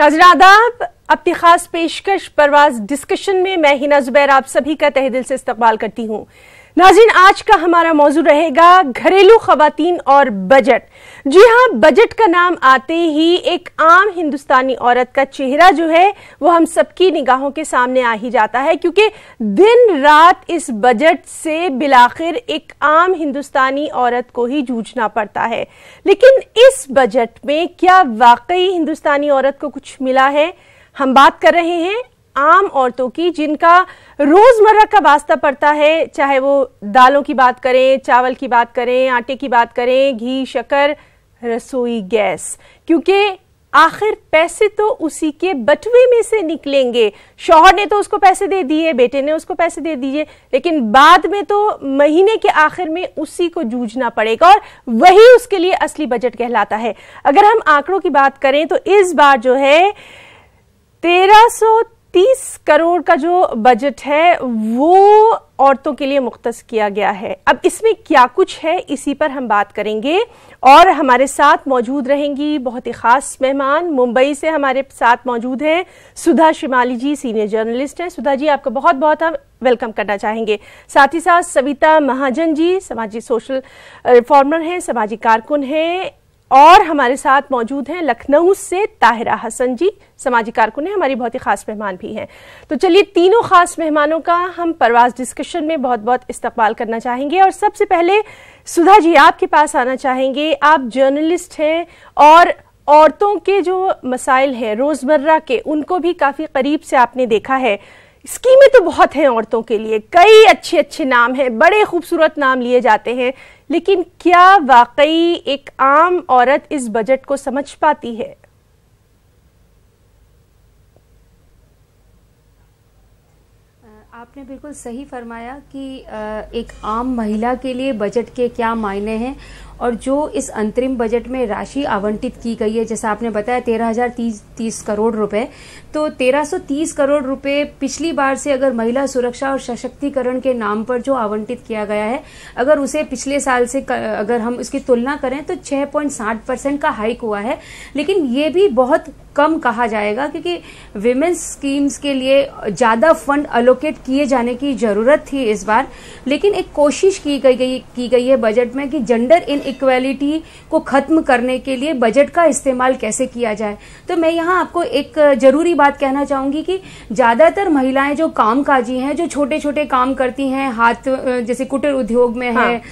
नाज़रीन आदाब, अपनी खास पेशकश परवाज डिस्कशन में मैं हिना जुबैर आप सभी का तहे दिल से इस्तकबाल करती हूँ। नाज़रीन, आज का हमारा मौजू रहेगा घरेलू खवातीन और बजट। जी हाँ, बजट का नाम आते ही एक आम हिंदुस्तानी औरत का चेहरा जो है वो हम सबकी निगाहों के सामने आ ही जाता है, क्योंकि दिन रात इस बजट से बिलाखिर एक आम हिंदुस्तानी औरत को ही जूझना पड़ता है। लेकिन इस बजट में क्या वाकई हिंदुस्तानी औरत को कुछ मिला है? हम बात कर रहे हैं आम औरतों की, जिनका रोजमर्रा का वास्ता पड़ता है, चाहे वो दालों की बात करें, चावल की बात करें, आटे की बात करें, घी, शक्कर, रसोई गैस, क्योंकि आखिर पैसे तो उसी के बटुए में से निकलेंगे। शौहर ने तो उसको पैसे दे दिए, बेटे ने उसको पैसे दे दिए, लेकिन बाद में तो महीने के आखिर में उसी को जूझना पड़ेगा और वही उसके लिए असली बजट कहलाता है। अगर हम आंकड़ों की बात करें तो इस बार जो है 1330 करोड़ का जो बजट है वो औरतों के लिए मुख्तस किया गया है। अब इसमें क्या कुछ है, इसी पर हम बात करेंगे और हमारे साथ मौजूद रहेंगी बहुत ही खास मेहमान। मुंबई से हमारे साथ मौजूद हैं सुधा शिमाली जी, सीनियर जर्नलिस्ट हैं। सुधा जी, आपका बहुत बहुत हम वेलकम करना चाहेंगे। साथ ही साथ सविता महाजन जी, समाजी सोशल रिफॉर्मर हैं, समाजी कारकुन हैं। और हमारे साथ मौजूद हैं लखनऊ से ताहिरा हसन जी, समाजी कारकुन हैं, हमारी बहुत ही खास मेहमान भी हैं। तो चलिए, तीनों खास मेहमानों का हम परवाज डिस्कशन में बहुत बहुत इस्तकबाल करना चाहेंगे। और सबसे पहले सुधा जी, आपके पास आना चाहेंगे। आप जर्नलिस्ट हैं और औरतों के जो मसाइल हैं रोजमर्रा के, उनको भी काफी करीब से आपने देखा है। स्कीमें तो बहुत हैं औरतों के लिए, कई अच्छे अच्छे नाम हैं, बड़े खूबसूरत नाम लिए जाते हैं, लेकिन क्या वाकई एक आम औरत इस बजट को समझ पाती है? आपने बिल्कुल सही फरमाया कि एक आम महिला के लिए बजट के क्या मायने हैं और जो इस अंतरिम बजट में राशि आवंटित की गई है, जैसा आपने बताया 13,030 करोड़ रुपए, तो 1330 करोड़ रुपए पिछली बार से अगर महिला सुरक्षा और सशक्तिकरण के नाम पर जो आवंटित किया गया है, अगर उसे पिछले साल से अगर हम इसकी तुलना करें तो 6.60% का हाइक हुआ है। लेकिन ये भी बहुत कम कहा जाएगा, क्योंकि विमेन्स स्कीम्स के लिए ज्यादा फंड अलोकेट किए जाने की जरूरत थी इस बार। लेकिन एक कोशिश की गई है बजट में कि जेंडर इनइक्वालिटी को खत्म करने के लिए बजट का इस्तेमाल कैसे किया जाए। तो मैं यहाँ आपको एक जरूरी बात कहना चाहूंगी कि ज्यादातर महिलाएं जो कामकाजी हैं, जो छोटे छोटे काम करती हैं, हाथ जैसे कुटीर उद्योग में है,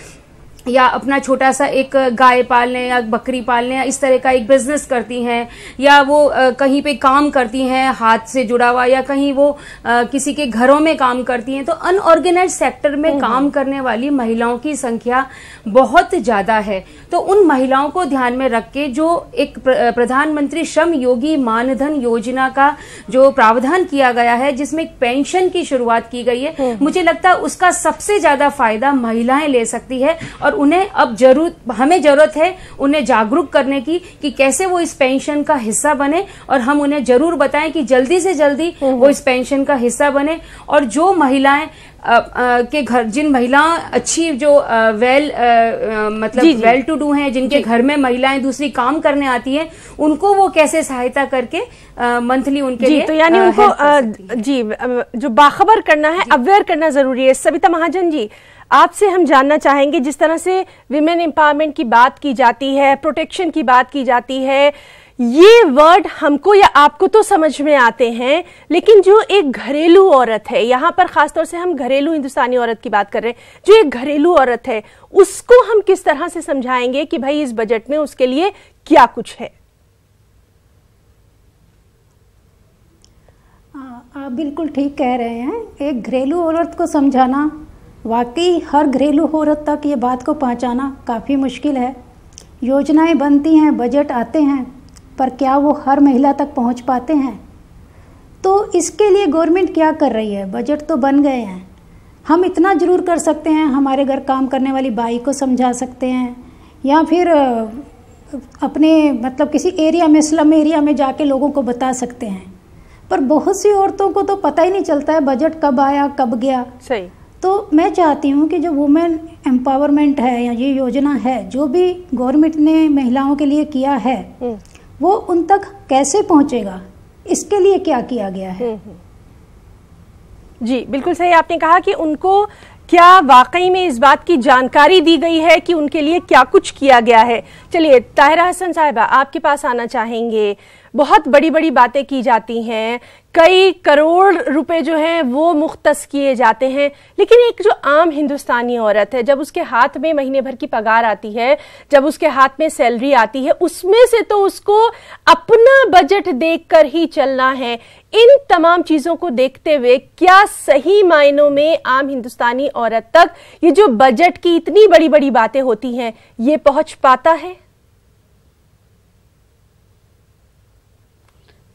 या अपना छोटा सा एक गाय पालने या बकरी पालने या इस तरह का एक बिजनेस करती हैं, या वो कहीं पे काम करती हैं हाथ से जुड़ा हुआ, या कहीं वो किसी के घरों में काम करती हैं, तो अनऑर्गेनाइज्ड सेक्टर में काम करने वाली महिलाओं की संख्या बहुत ज्यादा है। तो उन महिलाओं को ध्यान में रख के जो एक प्रधानमंत्री श्रम योगी मानधन योजना का जो प्रावधान किया गया है, जिसमें एक पेंशन की शुरुआत की गई है, मुझे लगता है उसका सबसे ज्यादा फायदा महिलाएं ले सकती है। और उन्हें अब हमें जरूरत है उन्हें जागरूक करने की कि कैसे वो इस पेंशन का हिस्सा बने, और हम उन्हें जरूर बताएं कि जल्दी से जल्दी वो इस पेंशन का हिस्सा बने। और जो महिलाएं के घर, जिन महिलाएं अच्छी जो मतलब वेल टू डू हैं, जिनके घर में महिलाएं दूसरी काम करने आती हैं, उनको वो कैसे सहायता करके मंथली उनके लिए, तो यानी उनको जो बाखबर करना है, अवेयर करना जरूरी है। सविता महाजन जी, आपसे हम जानना चाहेंगे, जिस तरह से विमेन एम्पावरमेंट की बात की जाती है, प्रोटेक्शन की बात की जाती है, ये वर्ड हमको या आपको तो समझ में आते हैं, लेकिन जो एक घरेलू औरत है, यहाँ पर खासतौर से हम घरेलू हिंदुस्तानी औरत की बात कर रहे हैं, जो एक घरेलू औरत है, उसको हम किस तरह से समझाएंगे कि भाई इस बजट में उसके लिए क्या कुछ है? आप बिल्कुल ठीक कह रहे हैं। एक घरेलू औरत को समझाना, वाकई हर घरेलू औरत तक ये बात को पहुंचाना काफ़ी मुश्किल है। योजनाएं बनती हैं, बजट आते हैं, पर क्या वो हर महिला तक पहुंच पाते हैं? तो इसके लिए गवर्नमेंट क्या कर रही है? बजट तो बन गए हैं, हम इतना ज़रूर कर सकते हैं, हमारे घर काम करने वाली बाई को समझा सकते हैं, या फिर अपने मतलब किसी एरिया में, स्लम एरिया में जाके लोगों को बता सकते हैं। पर बहुत सी औरतों को तो पता ही नहीं चलता है बजट कब आया कब गया। सही। तो मैं चाहती हूँ कि जो वुमेन एम्पावरमेंट है या ये योजना है, जो भी गवर्नमेंट ने महिलाओं के लिए किया है, वो उन तक कैसे पहुँचेगा? इसके लिए क्या किया गया है। जी बिल्कुल सही आपने कहा कि उनको क्या वाकई में इस बात की जानकारी दी गई है कि उनके लिए क्या कुछ किया गया है। चलिए ताहिरा हसन साहिबा आपके पास आना चाहेंगे। बहुत बड़ी बड़ी बातें की जाती हैं, कई करोड़ रुपए जो हैं वो मुख्तस किए जाते हैं, लेकिन एक जो आम हिंदुस्तानी औरत है, जब उसके हाथ में महीने भर की पगार आती है, जब उसके हाथ में सैलरी आती है, उसमें से तो उसको अपना बजट देखकर ही चलना है। इन तमाम चीजों को देखते हुए क्या सही मायनों में आम हिंदुस्तानी औरत तक ये जो बजट की इतनी बड़ी बड़ी बातें होती हैं ये पहुंच पाता है?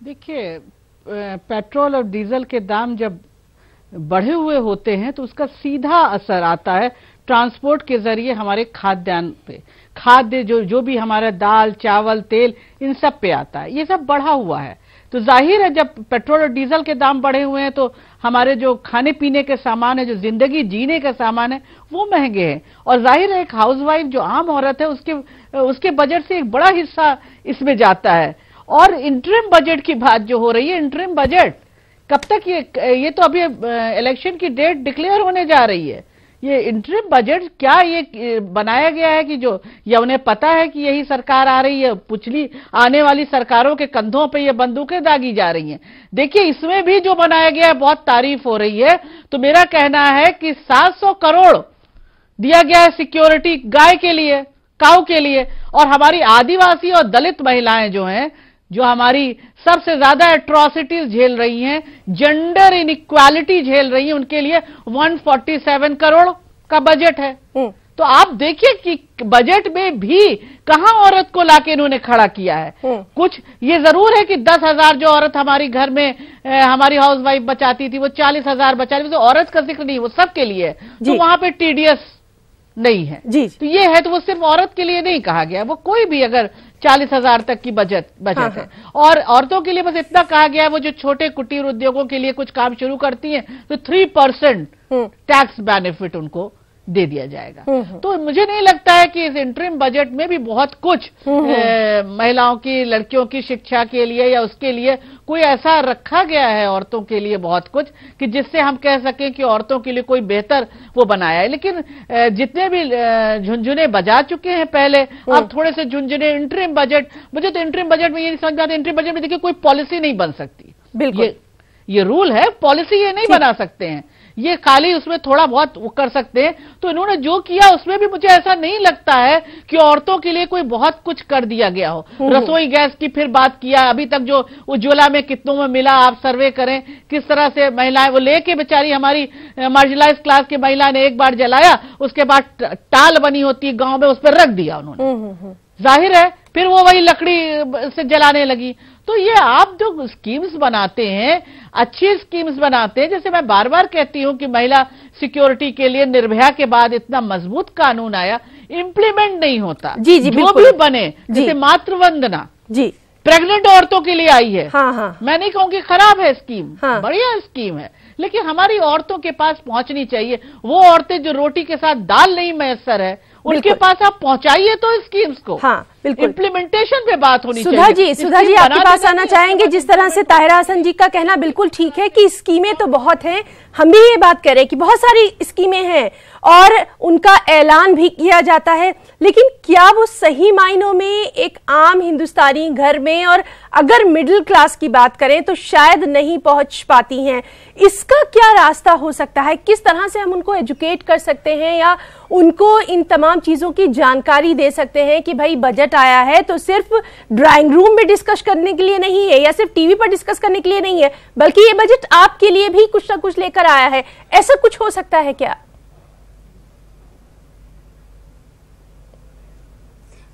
देखिए, पेट्रोल और डीजल के दाम जब बढ़े हुए होते हैं तो उसका सीधा असर आता है ट्रांसपोर्ट के जरिए हमारे खाद्यान्न पे। खाद्य जो भी हमारा दाल चावल तेल इन सब पे आता है, ये सब बढ़ा हुआ है। तो जाहिर है जब पेट्रोल और डीजल के दाम बढ़े हुए हैं तो हमारे जो खाने पीने के सामान है, जो जिंदगी जीने का सामान है, वो महंगे हैं। और जाहिर है एक हाउसवाइफ जो आम औरत है उसके बजट से एक बड़ा हिस्सा इसमें जाता है। और इंटरिम बजट की बात जो हो रही है, इंटरिम बजट कब तक, ये तो अभी इलेक्शन की डेट डिक्लेयर होने जा रही है। ये इंटरिम बजट क्या ये बनाया गया है कि जो या उन्हें पता है कि यही सरकार आ रही है, पिछली आने वाली सरकारों के कंधों पे ये बंदूकें दागी जा रही हैं। देखिए इसमें भी जो बनाया गया है बहुत तारीफ हो रही है। तो मेरा कहना है कि 700 करोड़ दिया गया है सिक्योरिटी गाय के लिए, काऊ के लिए। और हमारी आदिवासी और दलित महिलाएं जो हैं, जो हमारी सबसे ज्यादा एट्रॉसिटीज झेल रही हैं, जेंडर इनइक्वालिटी झेल रही हैं, उनके लिए 147 करोड़ का बजट है। तो आप देखिए कि बजट में भी कहां औरत को लाके इन्होंने खड़ा किया है। कुछ ये जरूर है कि 10,000 जो औरत हमारी घर में हमारी हाउसवाइफ बचाती थी वो 40,000 बचा रही थी, तो औरत का जिक्र नहीं, वो सबके लिए है। तो वहां पे टीडीएस नहीं है जी। तो ये है, तो वो सिर्फ औरत के लिए नहीं कहा गया, वो कोई भी अगर 40,000 तक की बजट है। और औरतों के लिए बस इतना कहा गया है, वो जो छोटे कुटीर उद्योगों के लिए कुछ काम शुरू करती हैं तो 3% टैक्स बेनिफिट उनको दे दिया जाएगा। तो मुझे नहीं लगता है कि इस इंटरिम बजट में भी बहुत कुछ महिलाओं की, लड़कियों की शिक्षा के लिए या उसके लिए कोई ऐसा रखा गया है औरतों के लिए बहुत कुछ कि जिससे हम कह सकें कि औरतों के लिए कोई बेहतर वो बनाया है। लेकिन जितने भी झुंझुने बजा चुके हैं पहले, अब थोड़े से झुंझुने इंटरिम बजट, मुझे तो इंटरिम बजट में ये नहीं समझ में आता, इंटरिम बजट में देखिए कोई पॉलिसी नहीं बन सकती। बिल्कुल ये रूल है, पॉलिसी ये नहीं बना सकते हैं, ये खाली उसमें थोड़ा बहुत कर सकते हैं। तो इन्होंने जो किया उसमें भी मुझे ऐसा नहीं लगता है कि औरतों के लिए कोई बहुत कुछ कर दिया गया हो। रसोई गैस की फिर बात किया, अभी तक जो उज्ज्वला में कितनों में मिला, आप सर्वे करें किस तरह से महिलाएं वो लेके, बेचारी हमारी मार्जिनलाइज क्लास की महिला ने एक बार जलाया, उसके बाद टाल बनी होती है गांव में, उस पर रख दिया उन्होंने। जाहिर है फिर वो वही लकड़ी से जलाने लगी। तो ये आप जो स्कीम्स बनाते हैं, अच्छी स्कीम्स बनाते हैं, जैसे मैं बार बार कहती हूं कि महिला सिक्योरिटी के लिए निर्भया के बाद इतना मजबूत कानून आया, इंप्लीमेंट नहीं होता। जी जी, जो भी बने, जैसे मातृवंदना जी प्रेग्नेंट औरतों के लिए आई है। हाँ। मैं नहीं कहूंगी खराब है स्कीम, बढ़िया स्कीम है, लेकिन हमारी औरतों के पास पहुंचनी चाहिए। वो औरतें जो रोटी के साथ दाल नहीं मैसर है, उनके पास आप पहुंचाइए तो स्कीम्स को। हाँ बिल्कुल, इम्प्लीमेंटेशन पे बात होनी चाहिए। सुधा जी आपके पास आना चाहेंगे। जिस तरह से ताहिरा हसन जी का कहना बिल्कुल ठीक है कि स्कीमें तो बहुत हैं, हम भी ये बात करें कि बहुत सारी स्कीमें हैं और उनका ऐलान भी किया जाता है, लेकिन क्या वो सही मायनों में एक आम हिंदुस्तानी घर में, और अगर मिडिल क्लास की बात करें तो शायद नहीं पहुंच पाती हैं। इसका क्या रास्ता हो सकता है? किस तरह से हम उनको एजुकेट कर सकते हैं या उनको इन तमाम चीजों की जानकारी दे सकते हैं कि भाई बजट आया है तो सिर्फ ड्राइंग रूम में डिस्कस करने के लिए नहीं है या सिर्फ टीवी पर डिस्कस करने के लिए नहीं है, बल्कि ये बजट आपके लिए भी कुछ ना कुछ लेकर आया है। ऐसा कुछ हो सकता है क्या?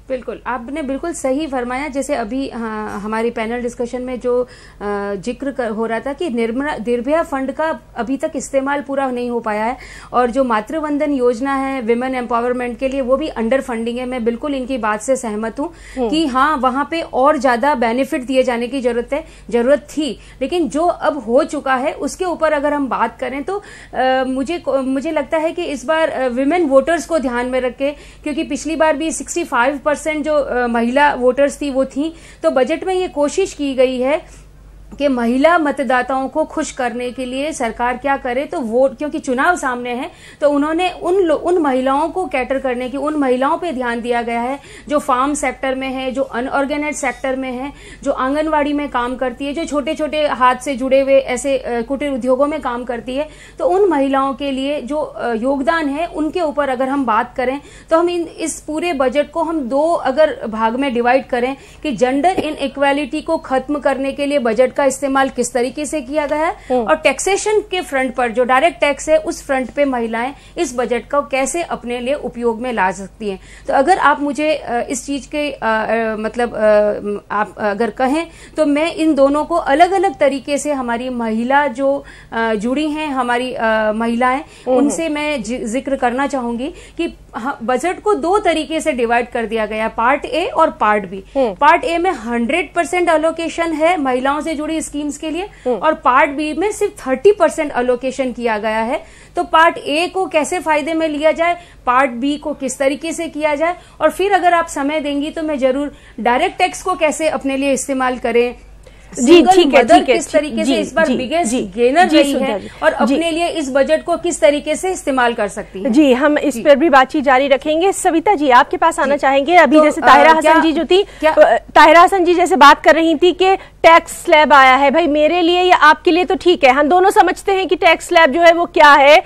बिल्कुल, आपने बिल्कुल सही फरमाया। जैसे अभी हमारी पैनल डिस्कशन में जो जिक्र हो रहा था कि निर्भया फंड का अभी तक इस्तेमाल पूरा नहीं हो पाया है, और जो मातृवंदन योजना है विमेन एम्पावरमेंट के लिए, वो भी अंडर फंडिंग है। मैं बिल्कुल इनकी बात से सहमत हूँ कि हाँ, वहां पे और ज्यादा बेनिफिट दिए जाने की जरूरत थी, लेकिन जो अब हो चुका है उसके ऊपर अगर हम बात करें तो मुझे लगता है कि इस बार विमेन वोटर्स को ध्यान में रखे, क्योंकि पिछली बार भी 65% जो महिला वोटर्स थी वो थी। तो बजट में ये कोशिश की गई है कि महिला मतदाताओं को खुश करने के लिए सरकार क्या करे, तो वोट, क्योंकि चुनाव सामने है, तो उन्होंने उन महिलाओं को कैटर करने की, उन महिलाओं पे ध्यान दिया गया है जो फार्म सेक्टर में है, जो अनऑर्गेनाइज सेक्टर में है, जो आंगनवाड़ी में काम करती है, जो छोटे छोटे हाथ से जुड़े हुए ऐसे कुटीर उद्योगों में काम करती है। तो उन महिलाओं के लिए जो योगदान है उनके ऊपर अगर हम बात करें तो हम इस पूरे बजट को हम दो अगर भाग में डिवाइड करें कि जेंडर इनइक्वालिटी को खत्म करने के लिए बजट का इस्तेमाल किस तरीके से किया गया है, और टैक्सेशन के फ्रंट पर जो डायरेक्ट टैक्स है उस फ्रंट पे महिलाएं इस बजट को कैसे अपने लिए उपयोग में ला सकती हैं। तो अगर आप मुझे इस चीज के मतलब आप अगर कहें तो मैं इन दोनों को अलग अलग तरीके से हमारी महिला जो जुड़ी हैं, हमारी महिलाएं, उनसे मैं जिक्र करना चाहूंगी कि बजट को दो तरीके से डिवाइड कर दिया गया, पार्ट ए और पार्ट बी। पार्ट ए में 100% अलोकेशन है महिलाओं से जुड़ी स्कीम्स के लिए, और पार्ट बी में सिर्फ 30% अलोकेशन किया गया है। तो पार्ट ए को कैसे फायदे में लिया जाए, पार्ट बी को किस तरीके से किया जाए, और फिर अगर आप समय देंगी तो मैं जरूर डायरेक्ट टैक्स को कैसे अपने लिए इस्तेमाल करें, जी ठीक है, किस तरीके से इस बार बिगेस्ट गेनर रही है और अपने लिए इस बजट को किस तरीके से इस्तेमाल कर सकती है। जी, हम इस पर भी बातचीत जारी रखेंगे। सविता जी, आपके पास आना चाहेंगे। अभी जैसे ताहिरा हसन जी जो थी, ताहिरा हसन जी जैसे बात कर रही थी कि टैक्स स्लैब आया है, भाई मेरे लिए या आपके लिए तो ठीक है, हम दोनों समझते हैं कि टैक्स स्लैब जो है वो क्या है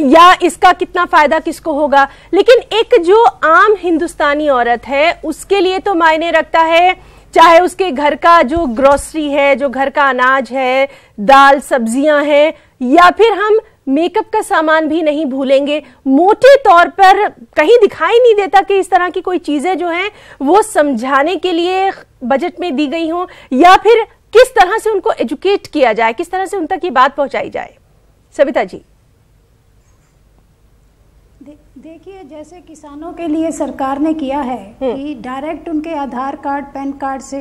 या इसका कितना फायदा किसको होगा, लेकिन एक जो आम हिंदुस्तानी औरत है उसके लिए तो मायने रखता है, चाहे उसके घर का जो ग्रोसरी है, जो घर का अनाज है, दाल सब्जियां हैं, या फिर हम मेकअप का सामान भी नहीं भूलेंगे। मोटे तौर पर कहीं दिखाई नहीं देता कि इस तरह की कोई चीजें जो हैं वो समझाने के लिए बजट में दी गई हों, या फिर किस तरह से उनको एजुकेट किया जाए, किस तरह से उन तक ये बात पहुंचाई जाए। सविता जी। देखिए, जैसे किसानों के लिए सरकार ने किया है कि डायरेक्ट उनके आधार कार्ड, पैन कार्ड से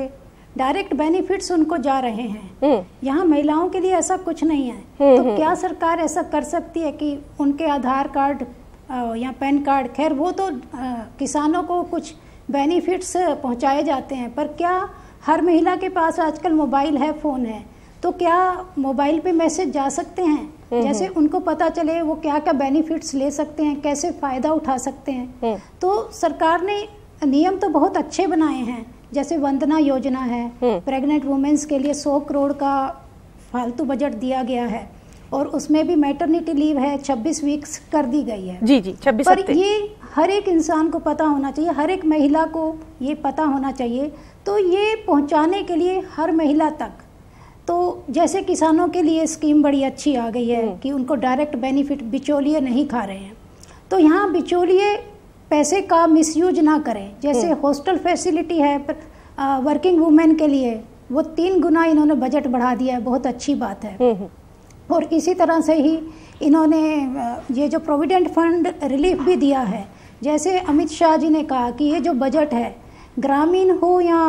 डायरेक्ट बेनिफिट्स उनको जा रहे हैं। यहाँ महिलाओं के लिए ऐसा कुछ नहीं है। तो क्या सरकार ऐसा कर सकती है कि उनके आधार कार्ड या पैन कार्ड, खैर वो तो किसानों को कुछ बेनिफिट्स पहुँचाए जाते हैं, पर क्या हर महिला के पास आजकल मोबाइल है, फ़ोन है, तो क्या मोबाइल पे मैसेज जा सकते हैं, जैसे उनको पता चले वो क्या क्या बेनिफिट्स ले सकते हैं, कैसे फ़ायदा उठा सकते हैं। तो सरकार ने नियम तो बहुत अच्छे बनाए हैं, जैसे वंदना योजना है, प्रेग्नेंट वुमेन्स के लिए 100 करोड़ का फालतू बजट दिया गया है, और उसमें भी मैटरनिटी लीव है 26 वीक्स कर दी गई है। जी जी, 26 पर ये हर एक इंसान को पता होना चाहिए, हर एक महिला को ये पता होना चाहिए। तो ये पहुंचाने के लिए हर महिला तक, तो जैसे किसानों के लिए स्कीम बड़ी अच्छी आ गई है कि उनको डायरेक्ट बेनिफिट, बिचौलिए नहीं खा रहे हैं, तो यहाँ बिचौलिए पैसे का मिसयूज ना करें। जैसे हॉस्टल फैसिलिटी है वर्किंग वुमेन के लिए, वो 3 गुना इन्होंने बजट बढ़ा दिया है, बहुत अच्छी बात है। और इसी तरह से ही इन्होंने ये जो प्रोविडेंट फंड रिलीफ भी दिया है। जैसे अमित शाह जी ने कहा कि ये जो बजट है, ग्रामीण हो या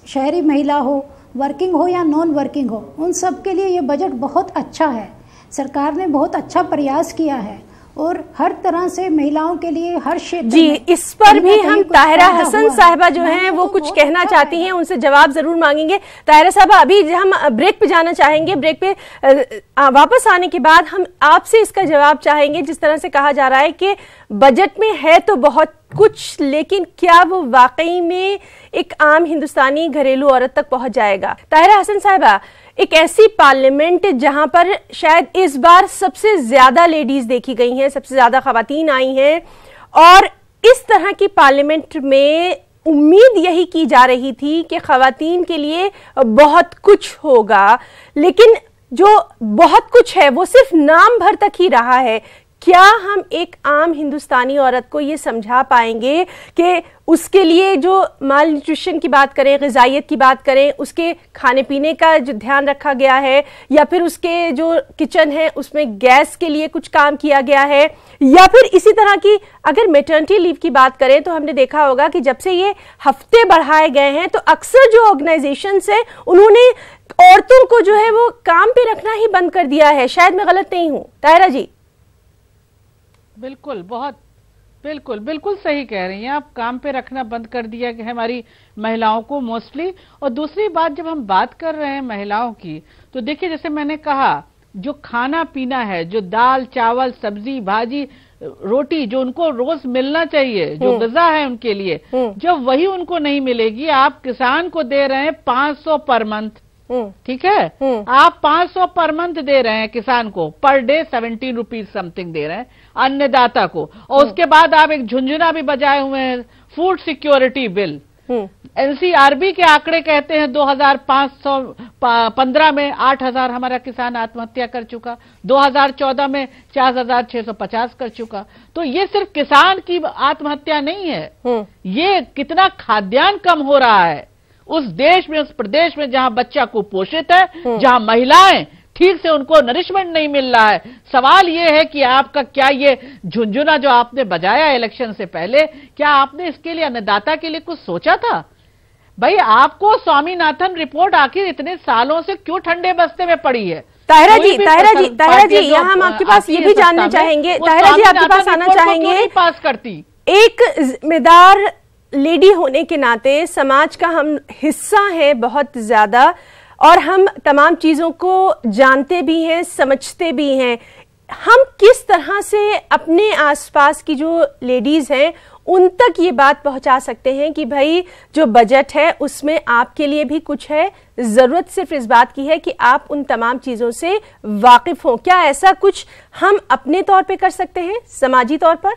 शहरी महिला हो, वर्किंग हो या नॉन वर्किंग हो, उन सब के लिए ये बजट बहुत अच्छा है। सरकार ने बहुत अच्छा प्रयास किया है, और हर तरह से महिलाओं के लिए हर क्षेत्र जी, इस पर भी हम ताहिरा हसन साहिबा जो हैं वो कुछ कहना चाहती हैं, उनसे जवाब जरूर मांगेंगे। ताहिरा साहिबा, अभी हम ब्रेक पे जाना चाहेंगे, ब्रेक पे वापस आने के बाद हम आपसे इसका जवाब चाहेंगे। जिस तरह से कहा जा रहा है कि बजट में है तो बहुत कुछ, लेकिन क्या वो वाकई में एक आम हिंदुस्तानी घरेलू औरत तक पहुंच जाएगा? ताहिरा हसन साहिबा, एक ऐसी पार्लियामेंट जहां पर शायद इस बार सबसे ज्यादा लेडीज देखी गई हैं, सबसे ज्यादा खवातीन आई हैं, और इस तरह की पार्लियामेंट में उम्मीद यही की जा रही थी कि खवातीन के लिए बहुत कुछ होगा, लेकिन जो बहुत कुछ है वो सिर्फ नाम भर तक ही रहा है। क्या हम एक आम हिंदुस्तानी औरत को ये समझा पाएंगे कि उसके लिए जो माल न्यूट्रिशन की बात करें, ग़िज़ाइयत की बात करें, उसके खाने पीने का जो ध्यान रखा गया है, या फिर उसके जो किचन है उसमें गैस के लिए कुछ काम किया गया है, या फिर इसी तरह की अगर मैटरनिटी लीव की बात करें तो हमने देखा होगा कि जब से ये हफ्ते बढ़ाए गए हैं तो अक्सर जो ऑर्गेनाइजेशंस है उन्होंने औरतों को जो है वो काम पे रखना ही बंद कर दिया है। शायद मैं गलत नहीं हूँ, ताहिरा जी? बिल्कुल, बहुत बिल्कुल बिल्कुल सही कह रही हैं आप। काम पे रखना बंद कर दिया है हमारी महिलाओं को मोस्टली। और दूसरी बात, जब हम बात कर रहे हैं महिलाओं की, तो देखिए जैसे मैंने कहा, जो खाना पीना है, जो दाल चावल सब्जी भाजी रोटी जो उनको रोज मिलना चाहिए, जो ग़िज़ा है उनके लिए, जब वही उनको नहीं मिलेगी, आप किसान को दे रहे हैं 500 पर मंथ, ठीक है, आप 500 पर मंथ दे रहे हैं किसान को, per day 17 rupees something they रहे हैं अन्नदाता को, और उसके बाद आप एक झुंझुना भी बजाए हुए हैं फूड सिक्योरिटी बिल। एनसीआरबी के आंकड़े कहते हैं 2015 में 8,000 हमारा किसान आत्महत्या कर चुका, 2014 में 4,650 कर चुका। तो ये सिर्फ किसान की आत्महत्या नहीं है, ये कितना खाद्यान्न कम हो रहा है उस देश में, उस प्रदेश में जहां बच्चा कुपोषित है, जहां महिलाएं ठीक से उनको नरिशमेंट नहीं मिल रहा है। सवाल ये है कि आपका क्या ये झुंझुना जो आपने बजाया इलेक्शन से पहले, क्या आपने इसके लिए अन्नदाता के लिए कुछ सोचा था? भाई आपको स्वामीनाथन रिपोर्ट आखिर इतने सालों से क्यों ठंडे बस्ते में पड़ी है? ताहिरा जी यहाँ हम आपके पास ये भी जानना चाहेंगे, ताहिरा जी आपके पास आना चाहेंगे। पास करती एक जिम्मेदार लेडी होने के नाते समाज का हम हिस्सा है बहुत ज्यादा, और हम तमाम चीजों को जानते भी हैं, समझते भी हैं। हम किस तरह से अपने आसपास की जो लेडीज हैं उन तक ये बात पहुंचा सकते हैं कि भाई जो बजट है उसमें आपके लिए भी कुछ है, जरूरत सिर्फ इस बात की है कि आप उन तमाम चीजों से वाकिफ हों। क्या ऐसा कुछ हम अपने तौर पे कर सकते हैं, समाजी तौर पर?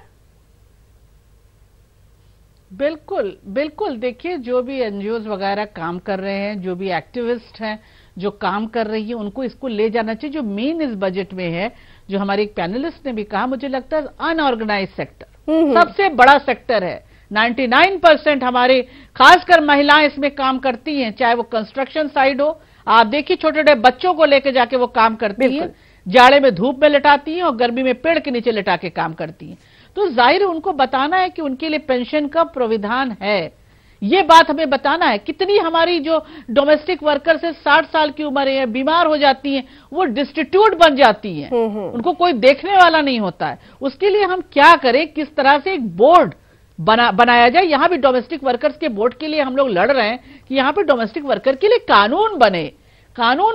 बिल्कुल बिल्कुल। देखिए जो भी एनजीओज वगैरह काम कर रहे हैं, जो भी एक्टिविस्ट हैं जो काम कर रही है, उनको इसको ले जाना चाहिए। जो मेन इस बजट में है, जो हमारे एक पैनलिस्ट ने भी कहा, मुझे लगता है अनऑर्गेनाइज सेक्टर सबसे बड़ा सेक्टर है। 99% हमारे खासकर महिलाएं इसमें काम करती हैं, चाहे वो कंस्ट्रक्शन साइड हो। आप देखिए छोटे छोटे बच्चों को लेकर जाके वो काम करती हैं, जाड़े में धूप में लिटाती हैं और गर्मी में पेड़ के नीचे लिटा के काम करती हैं। तो जाहिर उनको बताना है कि उनके लिए पेंशन का प्रावधान है, ये बात हमें बताना है। कितनी हमारी जो डोमेस्टिक वर्कर्स है 60 साल की उम्र है, बीमार हो जाती हैं, वो डिस्टिट्यूट बन जाती हैं, उनको कोई देखने वाला नहीं होता है। उसके लिए हम क्या करें, किस तरह से एक बोर्ड बनाया जाए। यहां भी डोमेस्टिक वर्कर्स के बोर्ड के लिए हम लोग लड़ रहे हैं कि यहां पे डोमेस्टिक वर्कर के लिए कानून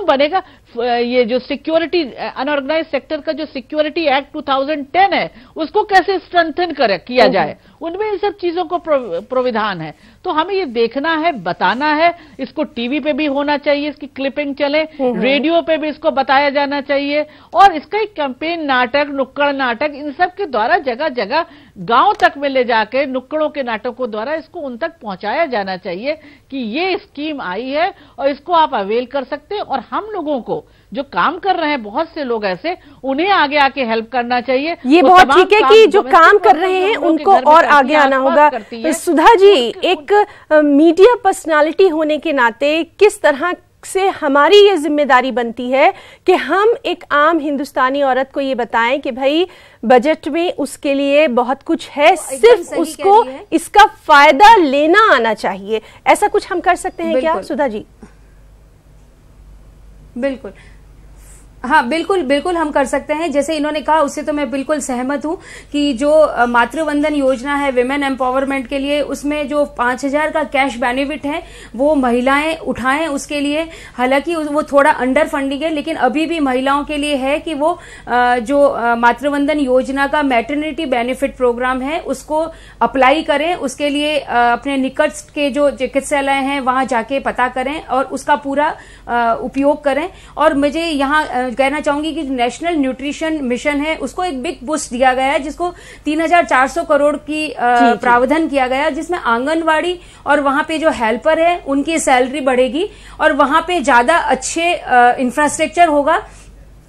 बनेगा। ये जो सिक्योरिटी अनऑर्गेनाइज सेक्टर का जो सिक्योरिटी एक्ट 2010 है उसको कैसे स्ट्रेंथन किया जाए, उनमें इन सब चीजों को प्रावधान है। तो हमें ये देखना है, बताना है, इसको टीवी पे भी होना चाहिए, इसकी क्लिपिंग चले, रेडियो पे भी इसको बताया जाना चाहिए, और इसका एक कैंपेन नाटक, नुक्कड़ नाटक, इन सब के द्वारा जगह जगह गांव तक में ले जाके नुक्कड़ों के नाटकों द्वारा इसको उन तक पहुंचाया जाना चाहिए कि ये स्कीम आई है और इसको आप अवेल कर सकते हैं। और हम लोगों को जो काम कर रहे हैं, बहुत से लोग ऐसे, उन्हें आगे आके हेल्प करना चाहिए। ये बहुत ठीक है कि जो काम कर रहे हैं उनको और आगे आना होगा। सुधा जी, एक मीडिया पर्सनालिटी होने के नाते किस तरह से हमारी ये जिम्मेदारी बनती है कि हम एक आम हिंदुस्तानी औरत को ये बताएं कि भाई बजट में उसके लिए बहुत कुछ है, सिर्फ उसको इसका फायदा लेना आना चाहिए। ऐसा कुछ हम कर सकते हैं क्या सुधा जी? बिल्कुल, हाँ बिल्कुल हम कर सकते हैं। जैसे इन्होंने कहा उससे तो मैं बिल्कुल सहमत हूँ कि जो मातृवंदन योजना है विमेन एम्पावरमेंट के लिए, उसमें जो 5,000 का कैश बेनिफिट है वो महिलाएं उठाएं उसके लिए। हालांकि वो थोड़ा अंडर फंडिंग है, लेकिन अभी भी महिलाओं के लिए है कि वो जो मातृवंदन योजना का मैटरनिटी बेनिफिट प्रोग्राम है उसको अप्लाई करें। उसके लिए अपने निकट के जो चिकित्सालय हैं वहां जाके पता करें और उसका पूरा उपयोग करें। और मुझे यहाँ कहना चाहूंगी कि नेशनल न्यूट्रिशन मिशन है उसको एक बिग बूस्ट दिया गया है, जिसको 3,400 करोड़ की प्रावधान किया गया, जिसमें आंगनवाड़ी और वहां पे जो हेल्पर है उनकी सैलरी बढ़ेगी और वहां पे ज्यादा अच्छे इंफ्रास्ट्रक्चर होगा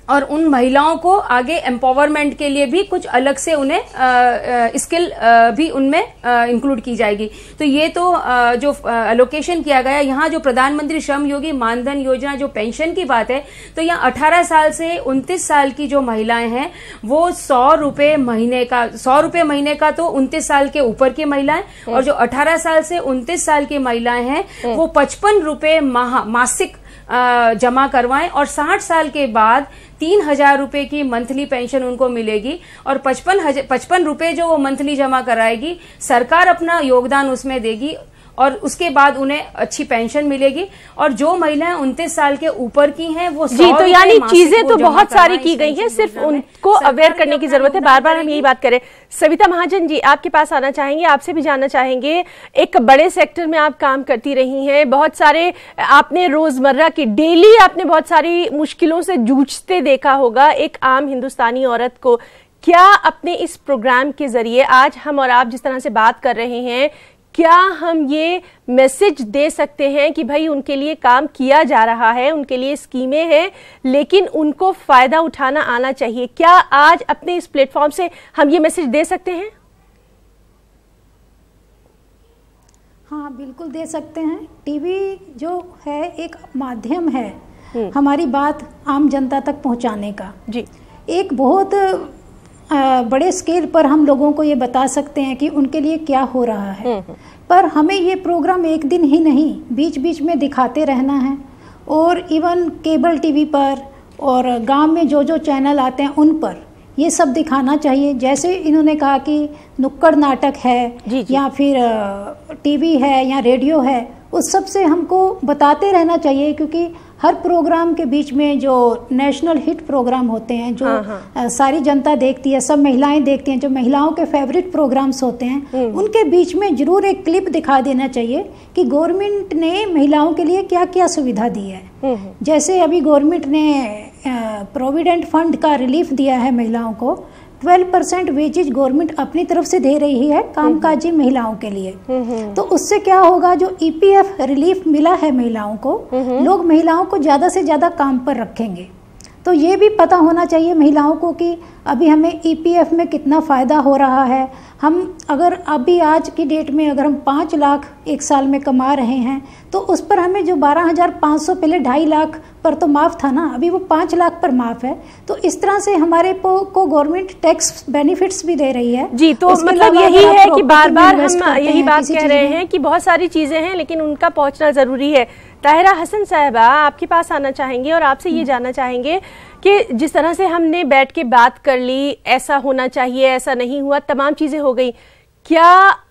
और उन महिलाओं को आगे एम्पावरमेंट के लिए भी कुछ अलग से उन्हें स्किल भी उनमें इंक्लूड की जाएगी। तो ये तो जो एलोकेशन किया गया, यहाँ जो प्रधानमंत्री श्रम योगी मानधन योजना जो पेंशन की बात है, तो यहाँ 18 साल से 29 साल की जो महिलाएं हैं वो 100 रुपए महीने का तो 29 साल के ऊपर की महिलाएं, और जो 18 साल से 29 साल की महिलाएं हैं वो 55 रुपए मासिक जमा करवाएं और 60 साल के बाद 3,000 रुपए की मंथली पेंशन उनको मिलेगी और 55 रुपए जो वो मंथली जमा कराएगी, सरकार अपना योगदान उसमें देगी और उसके बाद उन्हें अच्छी पेंशन मिलेगी। और जो महिलाएं 29 साल के ऊपर की हैं वो जी, तो यानी चीजें तो बहुत सारी की गई हैं, सिर्फ उनको अवेयर करने की जरूरत है। बार बार हम यही बात करें। सविता महाजन जी, आपके पास आना चाहेंगे, आपसे भी जानना चाहेंगे, एक बड़े सेक्टर में आप काम करती रही हैं, बहुत सारे आपने रोजमर्रा की डेली आपने बहुत सारी मुश्किलों से जूझते देखा होगा एक आम हिंदुस्तानी औरत को। क्या अपने इस प्रोग्राम के जरिए आज हम और आप जिस तरह से बात कर रहे हैं, क्या हम ये मैसेज दे सकते हैं कि भाई उनके लिए काम किया जा रहा है, उनके लिए स्कीमें हैं, लेकिन उनको फायदा उठाना आना चाहिए? क्या आज अपने इस प्लेटफॉर्म से हम ये मैसेज दे सकते हैं? हाँ, बिल्कुल दे सकते हैं। टीवी जो है एक माध्यम है हमारी बात आम जनता तक पहुंचाने का। जी, एक बहुत बड़े स्केल पर हम लोगों को ये बता सकते हैं कि उनके लिए क्या हो रहा है। पर हमें ये प्रोग्राम एक दिन ही नहीं, बीच बीच में दिखाते रहना है। और इवन केबल टीवी पर और गांव में जो जो चैनल आते हैं उन पर ये सब दिखाना चाहिए। जैसे इन्होंने कहा कि नुक्कड़ नाटक है या फिर टीवी है या रेडियो है, उस सब से हमको बताते रहना चाहिए, क्योंकि हर प्रोग्राम के बीच में जो नेशनल हिट प्रोग्राम होते हैं जो सारी जनता देखती है, सब महिलाएं देखती हैं, जो महिलाओं के फेवरेट प्रोग्राम्स होते हैं, उनके बीच में जरूर एक क्लिप दिखा देना चाहिए कि गवर्नमेंट ने महिलाओं के लिए क्या क्या सुविधा दी है। जैसे अभी गवर्नमेंट ने प्रोविडेंट फंड का रिलीफ दिया है महिलाओं को, 12% वेजेज गवर्नमेंट अपनी तरफ से दे रही है कामकाजी महिलाओं के लिए। तो उससे क्या होगा, जो ईपीएफ रिलीफ मिला है महिलाओं को, लोग महिलाओं को ज्यादा से ज्यादा काम पर रखेंगे। तो ये भी पता होना चाहिए महिलाओं को कि अभी हमें ईपीएफ में कितना फ़ायदा हो रहा है। हम अगर अभी आज की डेट में अगर हम 5 लाख एक साल में कमा रहे हैं तो उस पर हमें जो 12,500 पहले 2.5 लाख पर तो माफ़ था ना, अभी वो 5 लाख पर माफ़ है। तो इस तरह से हमारे को गवर्नमेंट टैक्स बेनिफिट्स भी दे रही है। जी, तो मतलब यही है कि बार बार हम यही बात कह रहे हैं कि बहुत सारी चीज़ें हैं लेकिन उनका पहुँचना ज़रूरी है। ताहिरा हसन साहिबा, आपके पास आना चाहेंगे और आपसे ये जानना चाहेंगे कि जिस तरह से हमने बैठ के बात कर ली, ऐसा होना चाहिए, ऐसा नहीं हुआ, तमाम चीजें हो गई, क्या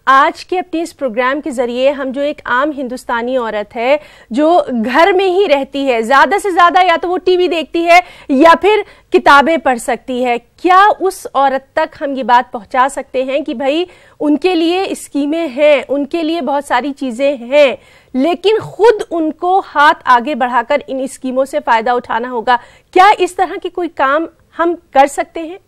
आज के अपने इस प्रोग्राम के जरिए हम जो एक आम हिंदुस्तानी औरत है जो घर में ही रहती है, ज्यादा से ज्यादा या तो वो टीवी देखती है या फिर किताबें पढ़ सकती है, क्या उस औरत तक हम ये बात पहुंचा सकते हैं कि भाई उनके लिए स्कीमें हैं, उनके लिए बहुत सारी चीजें हैं, लेकिन खुद उनको हाथ आगे बढ़ाकर इन स्कीमों से फायदा उठाना होगा? क्या इस तरह की कोई काम हम कर सकते हैं?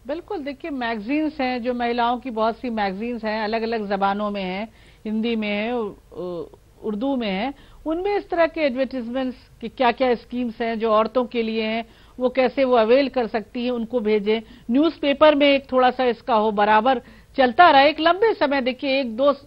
बिल्कुल, देखिए मैगजीन्स हैं, जो महिलाओं की बहुत सी मैगजीन्स हैं, अलग अलग जबानों में हैं, हिंदी में है, उर्दू में है, उनमें इस तरह के एडवर्टीजमेंट्स कि क्या क्या स्कीम्स हैं जो औरतों के लिए हैं, वो कैसे वो अवेल कर सकती हैं, उनको भेजें। न्यूज़पेपर में एक थोड़ा सा इसका हो, बराबर चलता रहे एक लंबे समय, देखिए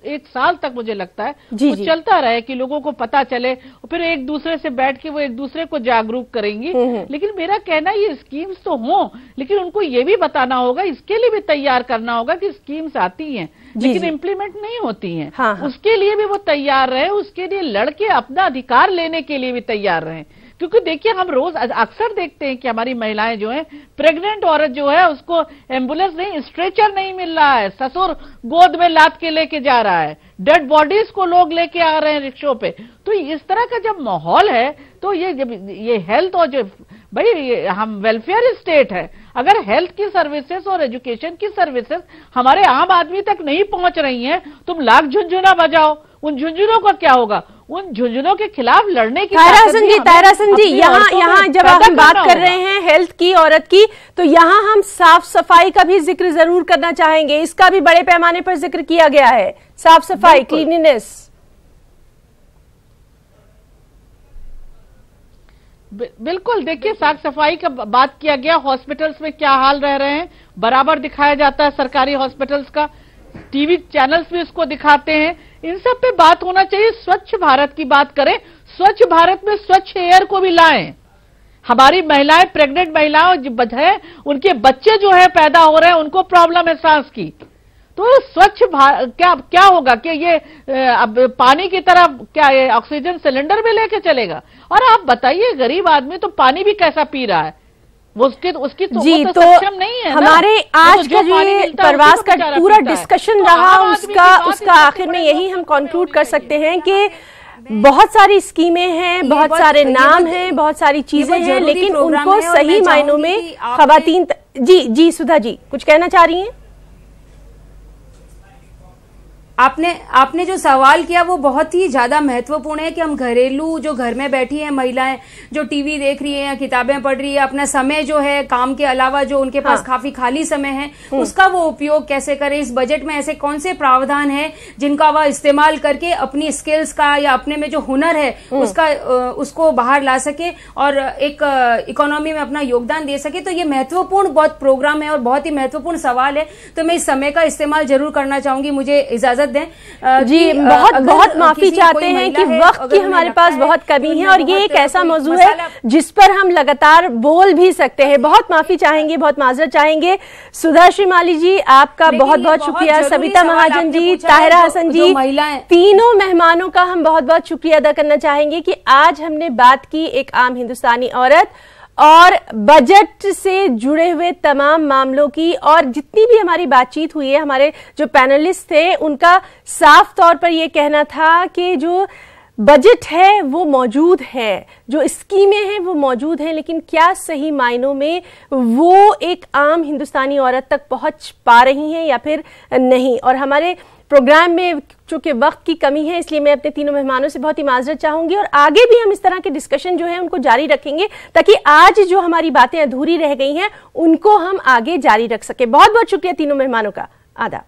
एक साल तक मुझे लगता है वो चलता रहे कि लोगों को पता चले, और फिर एक दूसरे से बैठ के वो एक दूसरे को जागरूक करेंगी। लेकिन मेरा कहना ये स्कीम्स तो हों, लेकिन उनको ये भी बताना होगा, इसके लिए भी तैयार करना होगा कि स्कीम्स आती हैं लेकिन इम्प्लीमेंट नहीं होती हैं। उसके लिए भी वो तैयार रहे, उसके लिए लड़के अपना अधिकार लेने के लिए भी तैयार रहे। क्योंकि देखिए हम रोज अक्सर देखते हैं कि हमारी महिलाएं जो हैं, प्रेग्नेंट औरत जो है उसको एम्बुलेंस नहीं, स्ट्रेचर नहीं मिल रहा है, ससुर गोद में लाद के लेके जा रहा है, डेड बॉडीज को लोग लेके आ रहे हैं रिक्शों पे। तो इस तरह का जब माहौल है तो ये हेल्थ और जो भाई हम वेलफेयर स्टेट है, अगर हेल्थ की सर्विसेज और एजुकेशन की सर्विसेज हमारे आम आदमी तक नहीं पहुंच रही हैं, तुम लाख झुंझुना बजाओ, उन झुंझुनों का क्या होगा? उन झुंझुनों के खिलाफ लड़ने की ताहिरा हसन जी यहाँ जब हम बात कर रहे हैं हेल्थ की, औरत की, तो यहाँ हम साफ सफाई का भी जिक्र जरूर करना चाहेंगे। इसका भी बड़े पैमाने पर जिक्र किया गया है, साफ सफाई, क्लीनिनेस। बिल्कुल, देखिए साफ सफाई का बात किया गया, हॉस्पिटल्स में क्या हाल रह रहे हैं बराबर दिखाया जाता है, सरकारी हॉस्पिटल्स का, टीवी चैनल्स भी इसको दिखाते हैं। इन सब पे बात होना चाहिए। स्वच्छ भारत की बात करें, स्वच्छ भारत में स्वच्छ एयर को भी लाएं। हमारी महिलाएं, प्रेग्नेंट महिलाएं है, उनके बच्चे जो है पैदा हो रहे हैं, उनको प्रॉब्लम है सांस की, तो स्वच्छ क्या होगा कि ये अब पानी की तरह क्या ये ऑक्सीजन सिलेंडर भी लेके चलेगा? और आप बताइए गरीब आदमी तो पानी भी कैसा पी रहा है, वो उसकी तो जी, वो तो सक्षम नहीं है हमारे आज का जो ये प्रवास का पूरा डिस्कशन रहा उसका आखिर में यही हम कंक्लूड कर सकते हैं कि बहुत सारी स्कीमें हैं, बहुत सारे नाम हैं, बहुत सारी चीजें हैं, लेकिन उनको सही मायनों में खवातीन जी सुधा जी कुछ कहना चाह रही हैं? आपने जो सवाल किया वो बहुत ही ज्यादा महत्वपूर्ण है कि हम घरेलू जो घर में बैठी हैं महिलाएं जो टीवी देख रही हैं या किताबें पढ़ रही है, अपना समय जो है काम के अलावा जो उनके पास काफी खाली समय है उसका वो उपयोग कैसे करें। इस बजट में ऐसे कौन से प्रावधान है जिनका वह इस्तेमाल करके अपनी स्किल्स का या अपने में जो हुनर है उसको बाहर ला सके और एक इकोनॉमी में अपना योगदान दे सके। तो ये महत्वपूर्ण बहुत प्रोग्राम है और बहुत ही महत्वपूर्ण सवाल है, तो मैं इस समय का इस्तेमाल जरूर करना चाहूंगी। मुझे इजाजत दें जी, बहुत माफी चाहते हैं कि वक्त की हमारे पास बहुत कमी है और ये एक ऐसा मौजू है जिस पर हम लगातार बोल भी सकते हैं। बहुत माफी चाहेंगे, बहुत माजरत चाहेंगे। सुधा श्रीमाली जी आपका बहुत बहुत शुक्रिया, सविता महाजन जी, ताहिरा हसन जी, तीनों मेहमानों का हम बहुत बहुत शुक्रिया अदा करना चाहेंगे कि आज हमने बात की एक आम हिंदुस्तानी औरत और बजट से जुड़े हुए तमाम मामलों की, और जितनी भी हमारी बातचीत हुई है हमारे जो पैनलिस्ट थे उनका साफ तौर पर यह कहना था कि जो बजट है वो मौजूद है, जो स्कीमें हैं वो मौजूद हैं, लेकिन क्या सही मायनों में वो एक आम हिंदुस्तानी औरत तक पहुंच पा रही हैं या फिर नहीं। और हमारे प्रोग्राम में चूंकि वक्त की कमी है इसलिए मैं अपने तीनों मेहमानों से बहुत ही माजरत चाहूंगी और आगे भी हम इस तरह के डिस्कशन जो है उनको जारी रखेंगे ताकि आज जो हमारी बातें अधूरी रह गई हैं उनको हम आगे जारी रख सके। बहुत बहुत शुक्रिया तीनों मेहमानों का। आदाब।